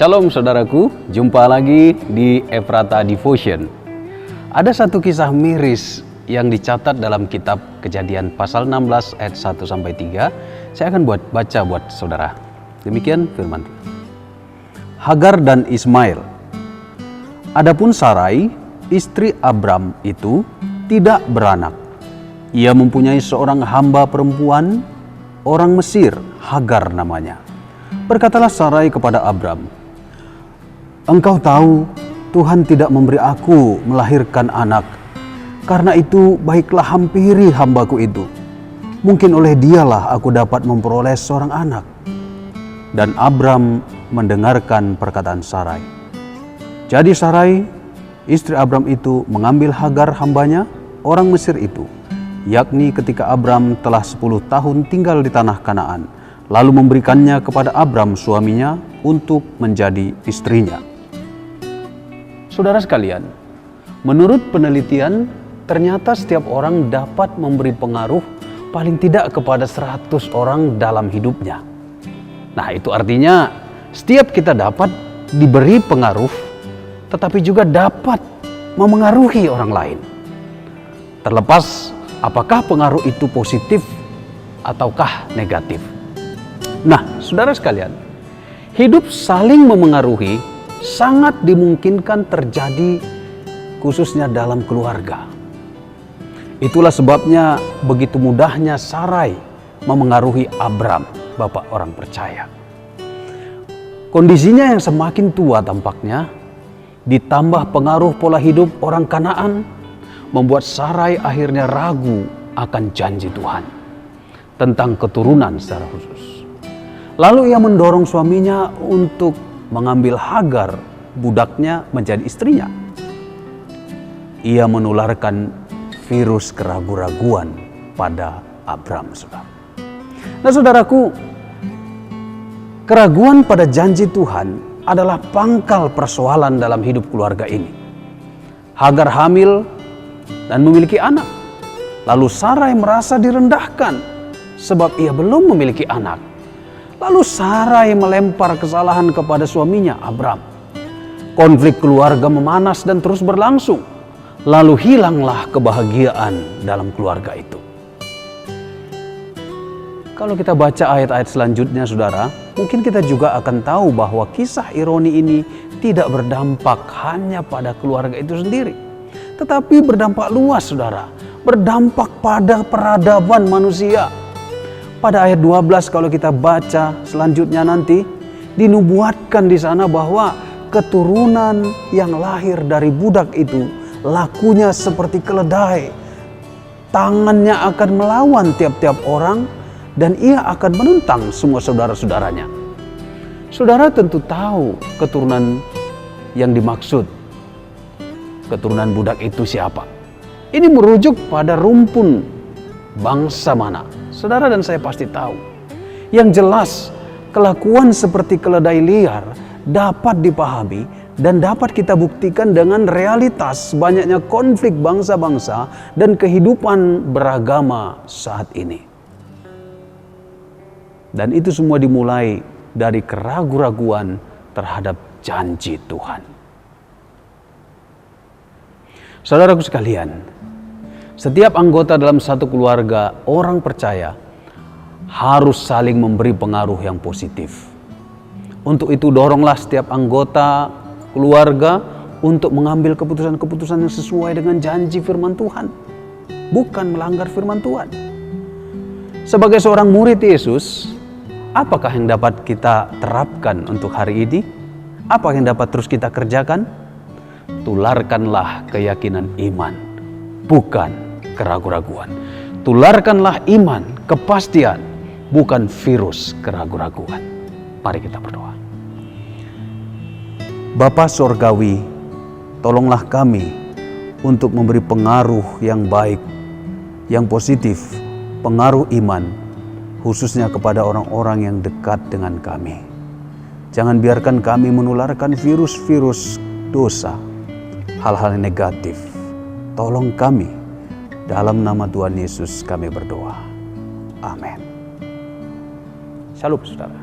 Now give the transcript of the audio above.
Shalom saudaraku, jumpa lagi di Ephrata Devotion. Ada satu kisah miris yang dicatat dalam kitab Kejadian pasal 16 ayat 1-3. Saya akan baca buat saudara. Demikian firman Tuhan. Hagar dan Ismail. Adapun Sarai, istri Abram itu tidak beranak. Ia mempunyai seorang hamba perempuan, orang Mesir, Hagar namanya. Berkatalah Sarai kepada Abram, "Engkau tahu Tuhan tidak memberi aku melahirkan anak. Karena itu baiklah hampiri hambaku itu. Mungkin oleh dialah aku dapat memperoleh seorang anak." Dan Abram mendengarkan perkataan Sarai. Jadi Sarai, istri Abram itu mengambil Hagar hambanya, orang Mesir itu, yakni ketika Abram telah 10 tahun tinggal di tanah Kanaan, lalu memberikannya kepada Abram suaminya untuk menjadi istrinya. Saudara sekalian, menurut penelitian, ternyata setiap orang dapat memberi pengaruh paling tidak kepada 100 orang dalam hidupnya. Nah, itu artinya setiap kita dapat diberi pengaruh, tetapi juga dapat memengaruhi orang lain. Terlepas apakah pengaruh itu positif ataukah negatif. Nah, saudara sekalian, hidup saling memengaruhi sangat dimungkinkan terjadi khususnya dalam keluarga. Itulah sebabnya begitu mudahnya Sarai memengaruhi Abram, bapak orang percaya. Kondisinya yang semakin tua tampaknya, ditambah pengaruh pola hidup orang Kanaan, membuat Sarai akhirnya ragu akan janji Tuhan tentang keturunan secara khusus. Lalu ia mendorong suaminya untuk mengambil Hagar, budaknya, menjadi istrinya. Ia menularkan virus keraguan-raguan pada Abram, saudara. Nah, saudaraku, keraguan pada janji Tuhan adalah pangkal persoalan dalam hidup keluarga ini. Hagar hamil dan memiliki anak. Lalu Sarai merasa direndahkan sebab ia belum memiliki anak. Lalu Sarai melempar kesalahan kepada suaminya, Abram. Konflik keluarga memanas dan terus berlangsung. Lalu hilanglah kebahagiaan dalam keluarga itu. Kalau kita baca ayat-ayat selanjutnya, saudara, mungkin kita juga akan tahu bahwa kisah ironi ini tidak berdampak hanya pada keluarga itu sendiri, tetapi berdampak luas, saudara. Berdampak pada peradaban manusia. Pada ayat 12 kalau kita baca selanjutnya nanti, dinubuatkan di sana bahwa keturunan yang lahir dari budak itu lakunya seperti keledai. Tangannya akan melawan tiap-tiap orang dan ia akan menentang semua saudara-saudaranya. Saudara tentu tahu keturunan yang dimaksud. Keturunan budak itu siapa? Ini merujuk pada rumpun bangsa mana? Saudara dan saya pasti tahu. Yang jelas, kelakuan seperti keledai liar dapat dipahami dan dapat kita buktikan dengan realitas banyaknya konflik bangsa-bangsa dan kehidupan beragama saat ini. Dan itu semua dimulai dari keraguan-raguan terhadap janji Tuhan. Saudaraku sekalian, setiap anggota dalam satu keluarga orang percaya harus saling memberi pengaruh yang positif. Untuk itu doronglah setiap anggota keluarga untuk mengambil keputusan-keputusan yang sesuai dengan janji firman Tuhan, bukan melanggar firman Tuhan. Sebagai seorang murid Yesus, apakah yang dapat kita terapkan untuk hari ini? Apa yang dapat terus kita kerjakan? Tularkanlah keyakinan iman, bukan keraguan-raguan. Tularkanlah iman, kepastian, bukan virus keraguan-raguan. Mari kita berdoa. Bapa Sorgawi, tolonglah kami untuk memberi pengaruh yang baik, yang positif, pengaruh iman, khususnya kepada orang-orang yang dekat dengan kami. Jangan biarkan kami menularkan virus-virus dosa, hal-hal yang negatif. Tolong kami. Dalam nama Tuhan Yesus kami berdoa. Amin. Shalom, saudara.